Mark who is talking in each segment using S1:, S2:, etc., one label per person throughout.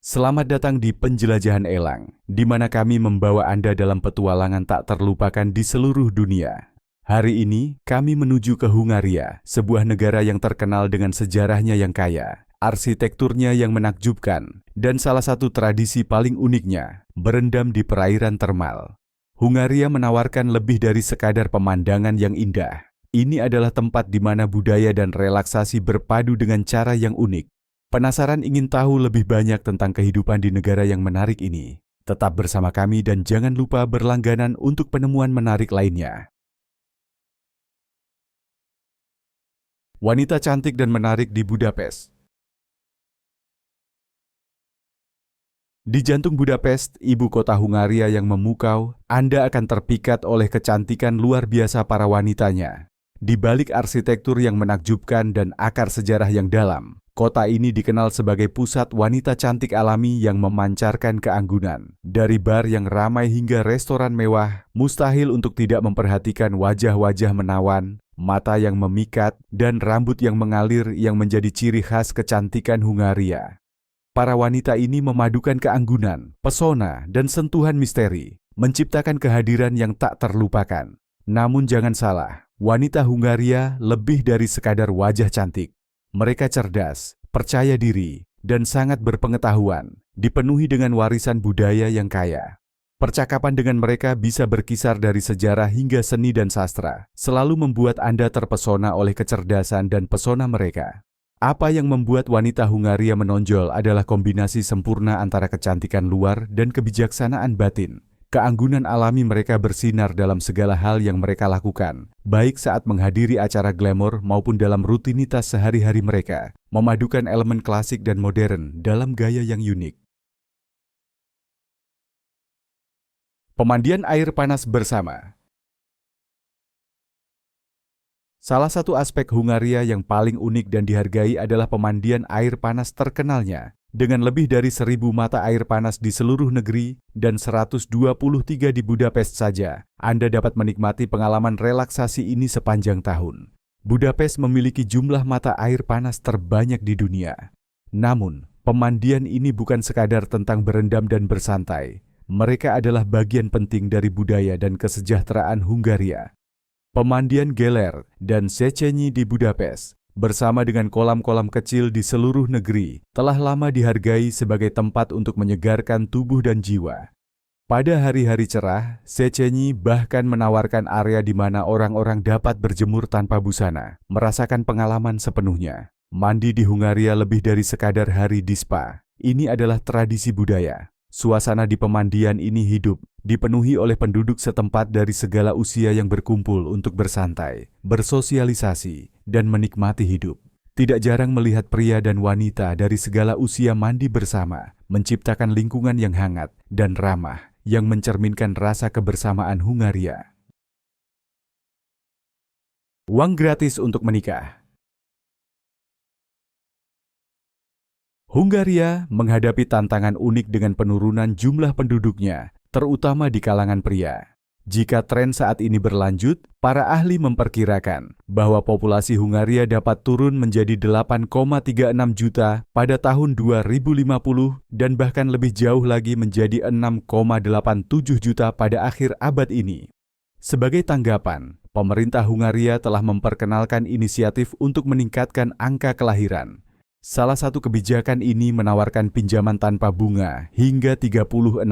S1: Selamat datang di Penjelajahan Elang, di mana kami membawa Anda dalam petualangan tak terlupakan di seluruh dunia. Hari ini, kami menuju ke Hungaria, sebuah negara yang terkenal dengan sejarahnya yang kaya, arsitekturnya yang menakjubkan, dan salah satu tradisi paling uniknya, berendam di perairan termal. Hungaria menawarkan lebih dari sekadar pemandangan yang indah. Ini adalah tempat di mana budaya dan relaksasi berpadu dengan cara yang unik. Penasaran ingin tahu lebih banyak tentang kehidupan di negara yang menarik ini? Tetap bersama kami dan jangan lupa berlangganan untuk penemuan menarik lainnya. Wanita cantik dan menarik di Budapest. Di jantung Budapest, ibu kota Hungaria yang memukau, Anda akan terpikat oleh kecantikan luar biasa para wanitanya. Di balik arsitektur yang menakjubkan dan akar sejarah yang dalam, kota ini dikenal sebagai pusat wanita cantik alami yang memancarkan keanggunan. Dari bar yang ramai hingga restoran mewah, mustahil untuk tidak memperhatikan wajah-wajah menawan, mata yang memikat, dan rambut yang mengalir yang menjadi ciri khas kecantikan Hungaria. Para wanita ini memadukan keanggunan, pesona, dan sentuhan misteri, menciptakan kehadiran yang tak terlupakan. Namun jangan salah, wanita Hungaria lebih dari sekadar wajah cantik. Mereka cerdas, percaya diri, dan sangat berpengetahuan, dipenuhi dengan warisan budaya yang kaya. Percakapan dengan mereka bisa berkisar dari sejarah hingga seni dan sastra, selalu membuat Anda terpesona oleh kecerdasan dan pesona mereka. Apa yang membuat wanita Hungaria menonjol adalah kombinasi sempurna antara kecantikan luar dan kebijaksanaan batin. Keanggunan alami mereka bersinar dalam segala hal yang mereka lakukan, baik saat menghadiri acara glamor maupun dalam rutinitas sehari-hari mereka, memadukan elemen klasik dan modern dalam gaya yang unik. Pemandian air panas bersama. Salah satu aspek Hungaria yang paling unik dan dihargai adalah pemandian air panas terkenalnya. Dengan lebih dari 1.000 mata air panas di seluruh negeri dan 123 di Budapest saja, Anda dapat menikmati pengalaman relaksasi ini sepanjang tahun. Budapest memiliki jumlah mata air panas terbanyak di dunia. Namun, pemandian ini bukan sekadar tentang berendam dan bersantai. Mereka adalah bagian penting dari budaya dan kesejahteraan Hungaria. Pemandian Geler dan Széchenyi di Budapest, bersama dengan kolam-kolam kecil di seluruh negeri, telah lama dihargai sebagai tempat untuk menyegarkan tubuh dan jiwa. Pada hari-hari cerah, Széchenyi bahkan menawarkan area di mana orang-orang dapat berjemur tanpa busana, merasakan pengalaman sepenuhnya. Mandi di Hungaria lebih dari sekadar hari di spa. Ini adalah tradisi budaya. Suasana di pemandian ini hidup, dipenuhi oleh penduduk setempat dari segala usia yang berkumpul untuk bersantai, bersosialisasi, dan menikmati hidup. Tidak jarang melihat pria dan wanita dari segala usia mandi bersama, menciptakan lingkungan yang hangat dan ramah yang mencerminkan rasa kebersamaan Hungaria. Uang gratis untuk menikah. Hungaria menghadapi tantangan unik dengan penurunan jumlah penduduknya, terutama di kalangan pria. Jika tren saat ini berlanjut, para ahli memperkirakan bahwa populasi Hungaria dapat turun menjadi 8,36 juta pada tahun 2050 dan bahkan lebih jauh lagi menjadi 6,87 juta pada akhir abad ini. Sebagai tanggapan, pemerintah Hungaria telah memperkenalkan inisiatif untuk meningkatkan angka kelahiran. Salah satu kebijakan ini menawarkan pinjaman tanpa bunga hingga 36.000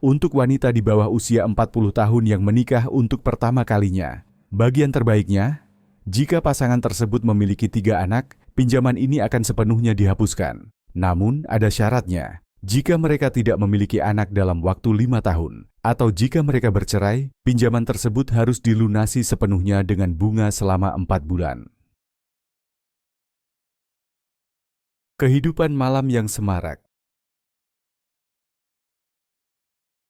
S1: untuk wanita di bawah usia 40 tahun yang menikah untuk pertama kalinya. Bagian terbaiknya, jika pasangan tersebut memiliki 3 anak, pinjaman ini akan sepenuhnya dihapuskan. Namun ada syaratnya, jika mereka tidak memiliki anak dalam waktu 5 tahun, atau jika mereka bercerai, pinjaman tersebut harus dilunasi sepenuhnya dengan bunga selama 4 bulan. Kehidupan malam yang semarak.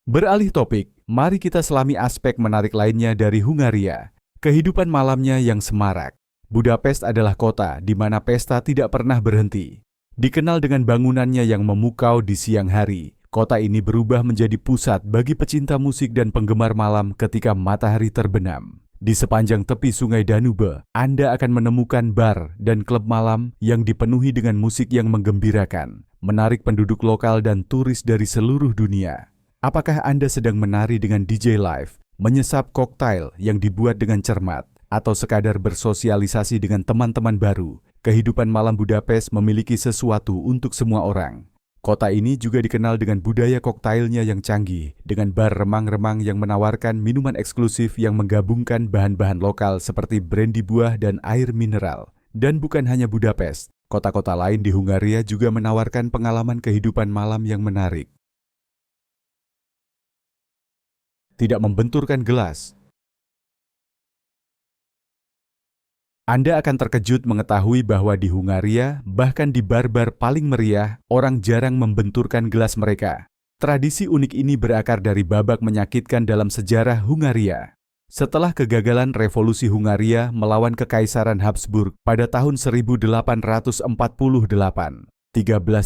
S1: Beralih topik, mari kita selami aspek menarik lainnya dari Hungaria. Kehidupan malamnya yang semarak. Budapest adalah kota di mana pesta tidak pernah berhenti. Dikenal dengan bangunannya yang memukau di siang hari, kota ini berubah menjadi pusat bagi pecinta musik dan penggemar malam ketika matahari terbenam. Di sepanjang tepi sungai Danube, Anda akan menemukan bar dan klub malam yang dipenuhi dengan musik yang menggembirakan, menarik penduduk lokal dan turis dari seluruh dunia. Apakah Anda sedang menari dengan DJ live, menyesap koktail yang dibuat dengan cermat, atau sekadar bersosialisasi dengan teman-teman baru? Kehidupan malam Budapest memiliki sesuatu untuk semua orang. Kota ini juga dikenal dengan budaya koktailnya yang canggih, dengan bar remang-remang yang menawarkan minuman eksklusif yang menggabungkan bahan-bahan lokal seperti brandy buah dan air mineral. Dan bukan hanya Budapest, kota-kota lain di Hungaria juga menawarkan pengalaman kehidupan malam yang menarik. Tidak membenturkan gelas. Anda akan terkejut mengetahui bahwa di Hungaria, bahkan di bar-bar paling meriah, orang jarang membenturkan gelas mereka. Tradisi unik ini berakar dari babak menyakitkan dalam sejarah Hungaria. Setelah kegagalan revolusi Hungaria melawan Kekaisaran Habsburg pada tahun 1848, 13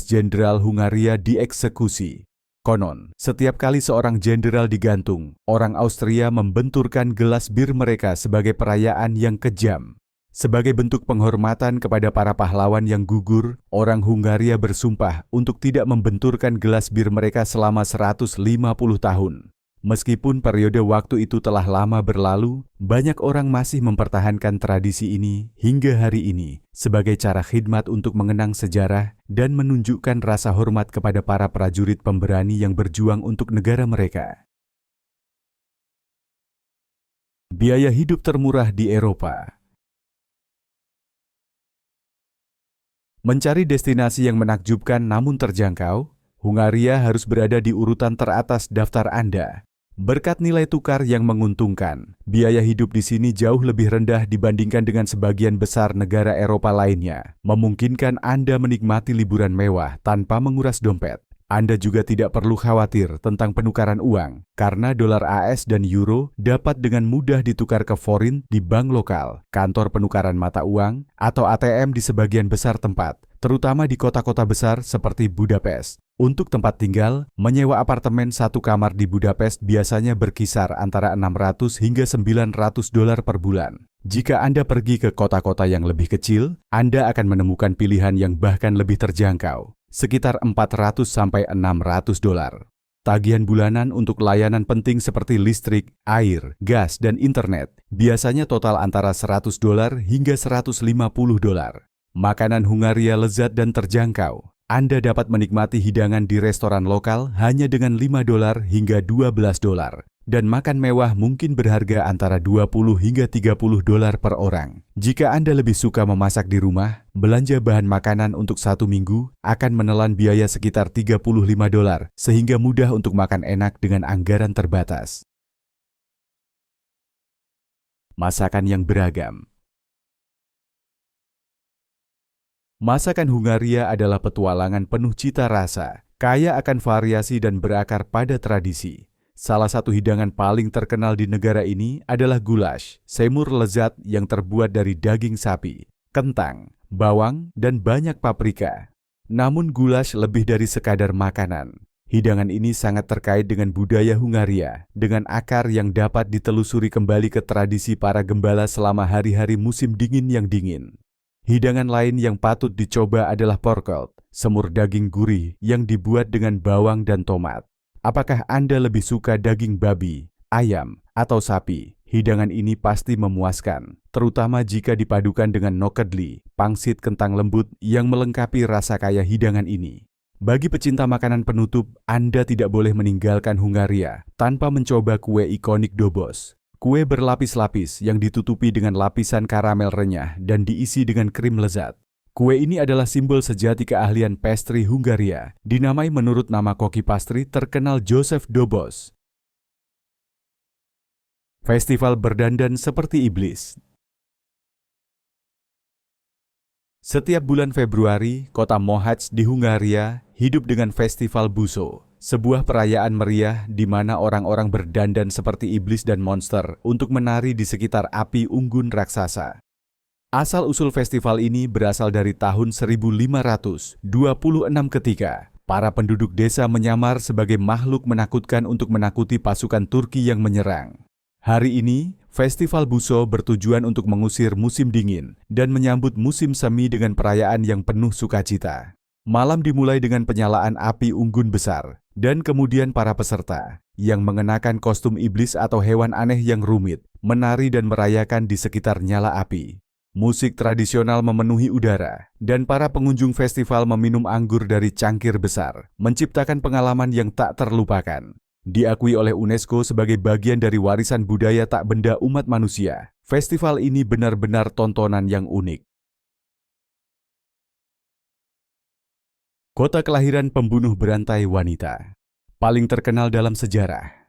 S1: jenderal Hungaria dieksekusi. Konon, setiap kali seorang jenderal digantung, orang Austria membenturkan gelas bir mereka sebagai perayaan yang kejam. Sebagai bentuk penghormatan kepada para pahlawan yang gugur, orang Hungaria bersumpah untuk tidak membenturkan gelas bir mereka selama 150 tahun. Meskipun periode waktu itu telah lama berlalu, banyak orang masih mempertahankan tradisi ini hingga hari ini sebagai cara khidmat untuk mengenang sejarah dan menunjukkan rasa hormat kepada para prajurit pemberani yang berjuang untuk negara mereka. Biaya hidup termurah di Eropa. Mencari destinasi yang menakjubkan namun terjangkau, Hungaria harus berada di urutan teratas daftar Anda. Berkat nilai tukar yang menguntungkan, biaya hidup di sini jauh lebih rendah dibandingkan dengan sebagian besar negara Eropa lainnya, memungkinkan Anda menikmati liburan mewah tanpa menguras dompet. Anda juga tidak perlu khawatir tentang penukaran uang, karena dolar AS dan euro dapat dengan mudah ditukar ke forint di bank lokal, kantor penukaran mata uang, atau ATM di sebagian besar tempat, terutama di kota-kota besar seperti Budapest. Untuk tempat tinggal, menyewa apartemen satu kamar di Budapest biasanya berkisar antara 600 hingga 900 dolar per bulan. Jika Anda pergi ke kota-kota yang lebih kecil, Anda akan menemukan pilihan yang bahkan lebih terjangkau, sekitar 400 sampai 600 dolar. Tagihan bulanan untuk layanan penting seperti listrik, air, gas, dan internet biasanya total antara 100 dolar hingga 150 dolar. Makanan Hungaria lezat dan terjangkau. Anda dapat menikmati hidangan di restoran lokal hanya dengan 5 dolar hingga 12 dolar. Dan makan mewah mungkin berharga antara 20 hingga 30 dolar per orang. Jika Anda lebih suka memasak di rumah, belanja bahan makanan untuk 1 minggu akan menelan biaya sekitar 35 dolar, sehingga mudah untuk makan enak dengan anggaran terbatas. Masakan yang beragam. Masakan Hungaria adalah petualangan penuh cita rasa, kaya akan variasi dan berakar pada tradisi. Salah satu hidangan paling terkenal di negara ini adalah goulash, semur lezat yang terbuat dari daging sapi, kentang, bawang, dan banyak paprika. Namun goulash lebih dari sekadar makanan. Hidangan ini sangat terkait dengan budaya Hungaria, dengan akar yang dapat ditelusuri kembali ke tradisi para gembala selama hari-hari musim dingin yang dingin. Hidangan lain yang patut dicoba adalah porkelt, semur daging gurih yang dibuat dengan bawang dan tomat. Apakah Anda lebih suka daging babi, ayam, atau sapi? Hidangan ini pasti memuaskan, terutama jika dipadukan dengan nokedli, pangsit kentang lembut yang melengkapi rasa kaya hidangan ini. Bagi pecinta makanan penutup, Anda tidak boleh meninggalkan Hungaria tanpa mencoba kue ikonik Dobos. Kue berlapis-lapis yang ditutupi dengan lapisan karamel renyah dan diisi dengan krim lezat. Kue ini adalah simbol sejati keahlian pastry Hungaria, dinamai menurut nama koki pastry terkenal Joseph Dobos. Festival berdandan seperti iblis. Setiap bulan Februari, kota Mohacs di Hungaria hidup dengan festival Buso, sebuah perayaan meriah di mana orang-orang berdandan seperti iblis dan monster untuk menari di sekitar api unggun raksasa. Asal-usul festival ini berasal dari tahun 1526 ketika para penduduk desa menyamar sebagai makhluk menakutkan untuk menakuti pasukan Turki yang menyerang. Hari ini, Festival Buso bertujuan untuk mengusir musim dingin dan menyambut musim semi dengan perayaan yang penuh sukacita. Malam dimulai dengan penyalaan api unggun besar, dan kemudian para peserta yang mengenakan kostum iblis atau hewan aneh yang rumit, menari dan merayakan di sekitar nyala api. Musik tradisional memenuhi udara, dan para pengunjung festival meminum anggur dari cangkir besar, menciptakan pengalaman yang tak terlupakan. Diakui oleh UNESCO sebagai bagian dari warisan budaya tak benda umat manusia, festival ini benar-benar tontonan yang unik. Kota kelahiran pembunuh berantai wanita, paling terkenal dalam sejarah.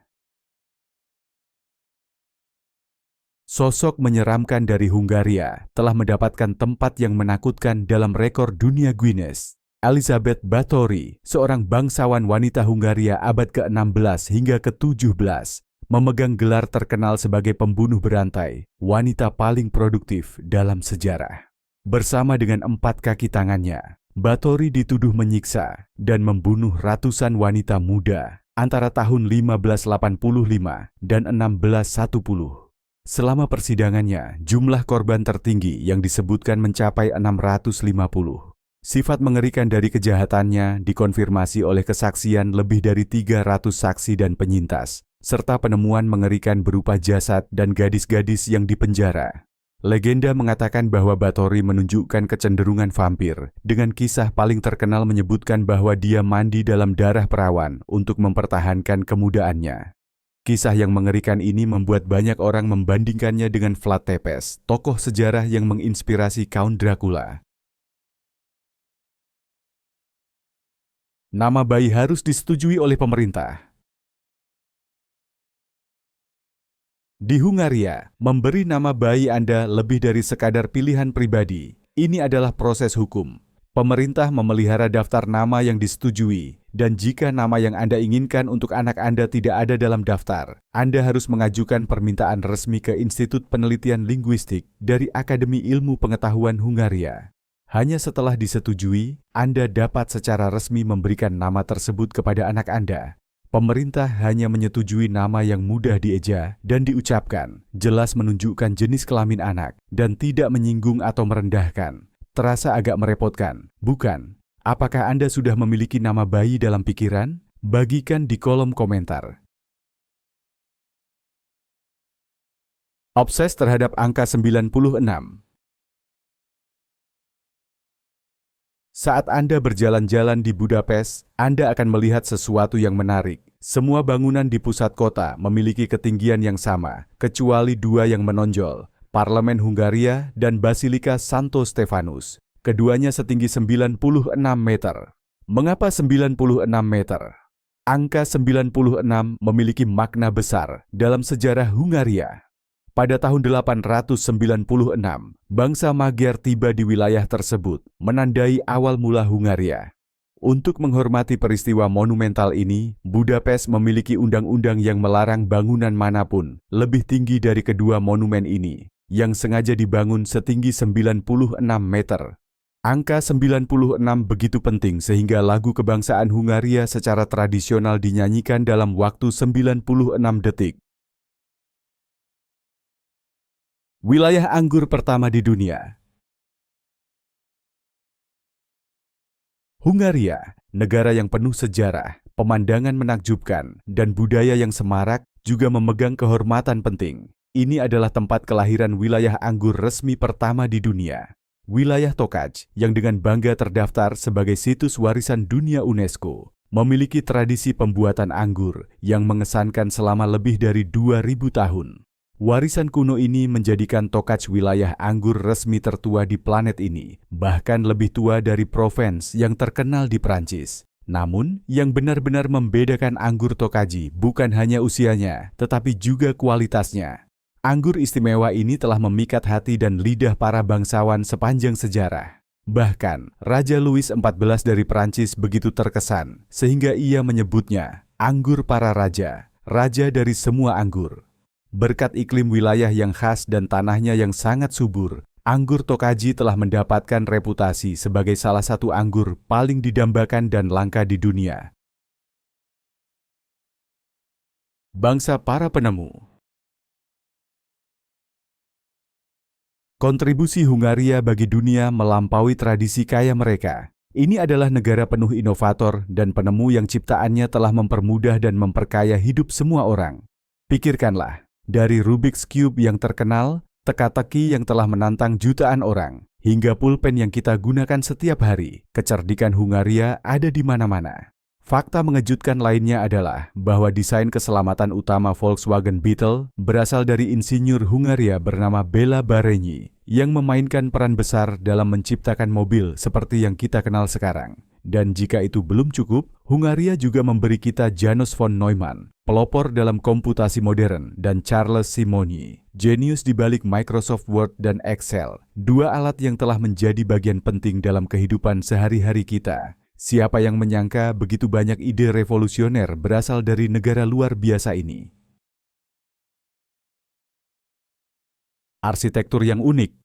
S1: Sosok menyeramkan dari Hungaria telah mendapatkan tempat yang menakutkan dalam rekor dunia Guinness. Elizabeth Báthory, seorang bangsawan wanita Hungaria abad ke-16 hingga ke-17, memegang gelar terkenal sebagai pembunuh berantai, wanita paling produktif dalam sejarah. Bersama dengan 4 kaki tangannya, Báthory dituduh menyiksa dan membunuh ratusan wanita muda antara tahun 1585 dan 1610. Selama persidangannya, jumlah korban tertinggi yang disebutkan mencapai 650. Sifat mengerikan dari kejahatannya dikonfirmasi oleh kesaksian lebih dari 300 saksi dan penyintas, serta penemuan mengerikan berupa jasad dan gadis-gadis yang dipenjara. Legenda mengatakan bahwa Báthory menunjukkan kecenderungan vampir, dengan kisah paling terkenal menyebutkan bahwa dia mandi dalam darah perawan untuk mempertahankan kemudaannya. Kisah yang mengerikan ini membuat banyak orang membandingkannya dengan Vlad Tepes, tokoh sejarah yang menginspirasi Count Dracula. Nama bayi harus disetujui oleh pemerintah. Di Hungaria, memberi nama bayi Anda lebih dari sekadar pilihan pribadi. Ini adalah proses hukum. Pemerintah memelihara daftar nama yang disetujui, dan jika nama yang Anda inginkan untuk anak Anda tidak ada dalam daftar, Anda harus mengajukan permintaan resmi ke Institut Penelitian Linguistik dari Akademi Ilmu Pengetahuan Hungaria. Hanya setelah disetujui, Anda dapat secara resmi memberikan nama tersebut kepada anak Anda. Pemerintah hanya menyetujui nama yang mudah dieja dan diucapkan, jelas menunjukkan jenis kelamin anak, dan tidak menyinggung atau merendahkan. Terasa agak merepotkan, bukan? Apakah Anda sudah memiliki nama bayi dalam pikiran? Bagikan di kolom komentar. Obses terhadap angka 96. Saat Anda berjalan-jalan di Budapest, Anda akan melihat sesuatu yang menarik. Semua bangunan di pusat kota memiliki ketinggian yang sama, kecuali 2 yang menonjol, Parlemen Hungaria dan Basilika Santo Stefanus. Keduanya setinggi 96 meter. Mengapa 96 meter? Angka 96 memiliki makna besar dalam sejarah Hungaria. Pada tahun 896, bangsa Magyar tiba di wilayah tersebut, menandai awal mula Hungaria. Untuk menghormati peristiwa monumental ini, Budapest memiliki undang-undang yang melarang bangunan manapun lebih tinggi dari kedua monumen ini, yang sengaja dibangun setinggi 96 meter. Angka 96 begitu penting sehingga lagu kebangsaan Hungaria secara tradisional dinyanyikan dalam waktu 96 detik. Wilayah anggur pertama di dunia. Hungaria, negara yang penuh sejarah, pemandangan menakjubkan, dan budaya yang semarak juga memegang kehormatan penting. Ini adalah tempat kelahiran wilayah anggur resmi pertama di dunia. Wilayah Tokac, yang dengan bangga terdaftar sebagai situs warisan dunia UNESCO, memiliki tradisi pembuatan anggur yang mengesankan selama lebih dari 2000 tahun. Warisan kuno ini menjadikan Tokac wilayah anggur resmi tertua di planet ini, bahkan lebih tua dari Provence yang terkenal di Prancis. Namun, yang benar-benar membedakan anggur Tokaji bukan hanya usianya, tetapi juga kualitasnya. Anggur istimewa ini telah memikat hati dan lidah para bangsawan sepanjang sejarah. Bahkan, Raja Louis XIV dari Prancis begitu terkesan, sehingga ia menyebutnya anggur para raja, raja dari semua anggur. Berkat iklim wilayah yang khas dan tanahnya yang sangat subur, anggur Tokaji telah mendapatkan reputasi sebagai salah satu anggur paling didambakan dan langka di dunia. Bangsa para penemu. Kontribusi Hungaria bagi dunia melampaui tradisi kaya mereka. Ini adalah negara penuh inovator dan penemu yang ciptaannya telah mempermudah dan memperkaya hidup semua orang. Pikirkanlah, dari Rubik's Cube yang terkenal, teka-teki yang telah menantang jutaan orang, hingga pulpen yang kita gunakan setiap hari, kecerdikan Hungaria ada di mana-mana. Fakta mengejutkan lainnya adalah bahwa desain keselamatan utama Volkswagen Beetle berasal dari insinyur Hungaria bernama Béla Barényi yang memainkan peran besar dalam menciptakan mobil seperti yang kita kenal sekarang. Dan jika itu belum cukup, Hungaria juga memberi kita Janos von Neumann, pelopor dalam komputasi modern, dan Charles Simonyi, jenius di balik Microsoft Word dan Excel, dua alat yang telah menjadi bagian penting dalam kehidupan sehari-hari kita. Siapa yang menyangka begitu banyak ide revolusioner berasal dari negara luar biasa ini? Arsitektur yang unik.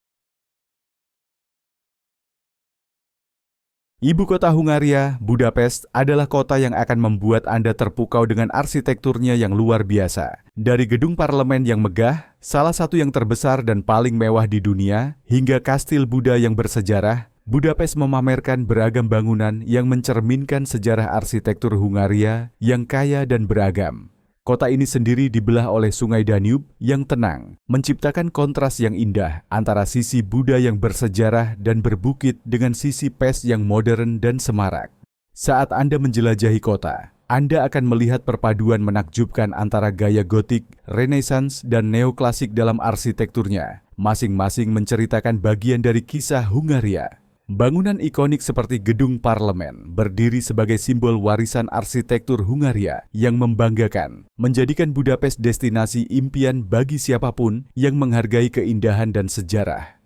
S1: Ibu kota Hungaria, Budapest, adalah kota yang akan membuat Anda terpukau dengan arsitekturnya yang luar biasa. Dari gedung parlemen yang megah, salah satu yang terbesar dan paling mewah di dunia, hingga kastil Buddha yang bersejarah, Budapest memamerkan beragam bangunan yang mencerminkan sejarah arsitektur Hungaria yang kaya dan beragam. Kota ini sendiri dibelah oleh Sungai Danube yang tenang, menciptakan kontras yang indah antara sisi Buddha yang bersejarah dan berbukit dengan sisi Pest yang modern dan semarak. Saat Anda menjelajahi kota, Anda akan melihat perpaduan menakjubkan antara gaya gotik, renaissance, dan neoklasik dalam arsitekturnya, masing-masing menceritakan bagian dari kisah Hungaria. Bangunan ikonik seperti gedung parlemen berdiri sebagai simbol warisan arsitektur Hungaria yang membanggakan, menjadikan Budapest destinasi impian bagi siapapun yang menghargai keindahan dan sejarah.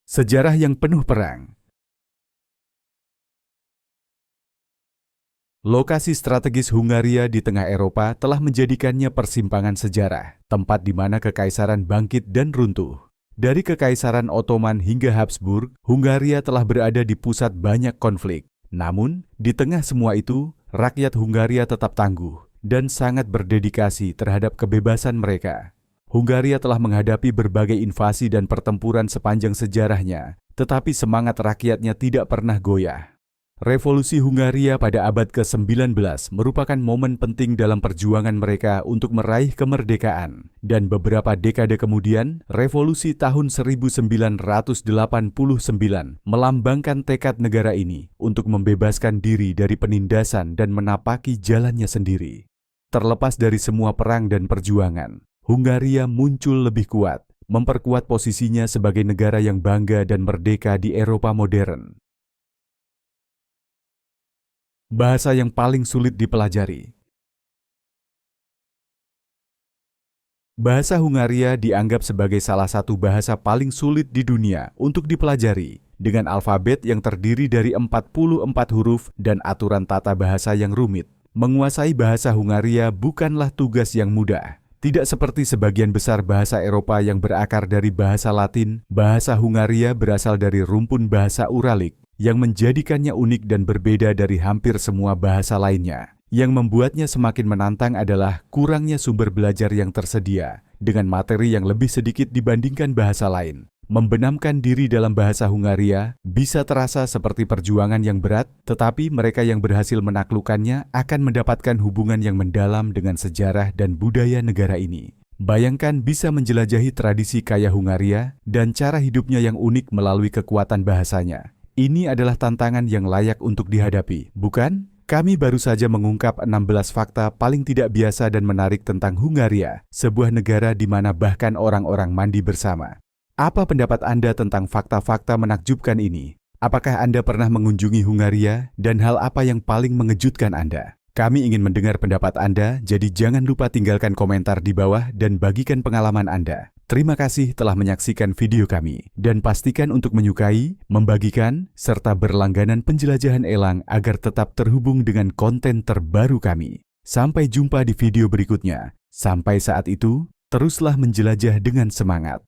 S1: Sejarah yang penuh perang. Lokasi strategis Hungaria di tengah Eropa telah menjadikannya persimpangan sejarah, tempat di mana kekaisaran bangkit dan runtuh. Dari Kekaisaran Ottoman hingga Habsburg, Hungaria telah berada di pusat banyak konflik. Namun, di tengah semua itu, rakyat Hungaria tetap tangguh dan sangat berdedikasi terhadap kebebasan mereka. Hungaria telah menghadapi berbagai invasi dan pertempuran sepanjang sejarahnya, tetapi semangat rakyatnya tidak pernah goyah. Revolusi Hungaria pada abad ke-19 merupakan momen penting dalam perjuangan mereka untuk meraih kemerdekaan. Dan beberapa dekade kemudian, revolusi tahun 1989 melambangkan tekad negara ini untuk membebaskan diri dari penindasan dan menapaki jalannya sendiri. Terlepas dari semua perang dan perjuangan, Hungaria muncul lebih kuat, memperkuat posisinya sebagai negara yang bangga dan merdeka di Eropa modern. Bahasa yang paling sulit dipelajari. Bahasa Hungaria dianggap sebagai salah satu bahasa paling sulit di dunia untuk dipelajari, dengan alfabet yang terdiri dari 44 huruf dan aturan tata bahasa yang rumit. Menguasai bahasa Hungaria bukanlah tugas yang mudah. Tidak seperti sebagian besar bahasa Eropa yang berakar dari bahasa Latin, bahasa Hungaria berasal dari rumpun bahasa Uralik, yang menjadikannya unik dan berbeda dari hampir semua bahasa lainnya. Yang membuatnya semakin menantang adalah kurangnya sumber belajar yang tersedia, dengan materi yang lebih sedikit dibandingkan bahasa lain. Membenamkan diri dalam bahasa Hungaria bisa terasa seperti perjuangan yang berat, tetapi mereka yang berhasil menaklukkannya akan mendapatkan hubungan yang mendalam dengan sejarah dan budaya negara ini. Bayangkan bisa menjelajahi tradisi kaya Hungaria dan cara hidupnya yang unik melalui kekuatan bahasanya. Ini adalah tantangan yang layak untuk dihadapi, bukan? Kami baru saja mengungkap 16 fakta paling tidak biasa dan menarik tentang Hungaria, sebuah negara di mana bahkan orang-orang mandi bersama. Apa pendapat Anda tentang fakta-fakta menakjubkan ini? Apakah Anda pernah mengunjungi Hungaria dan hal apa yang paling mengejutkan Anda? Kami ingin mendengar pendapat Anda, jadi jangan lupa tinggalkan komentar di bawah dan bagikan pengalaman Anda. Terima kasih telah menyaksikan video kami, dan pastikan untuk menyukai, membagikan, serta berlangganan penjelajahan Elang agar tetap terhubung dengan konten terbaru kami. Sampai jumpa di video berikutnya. Sampai saat itu, teruslah menjelajah dengan semangat.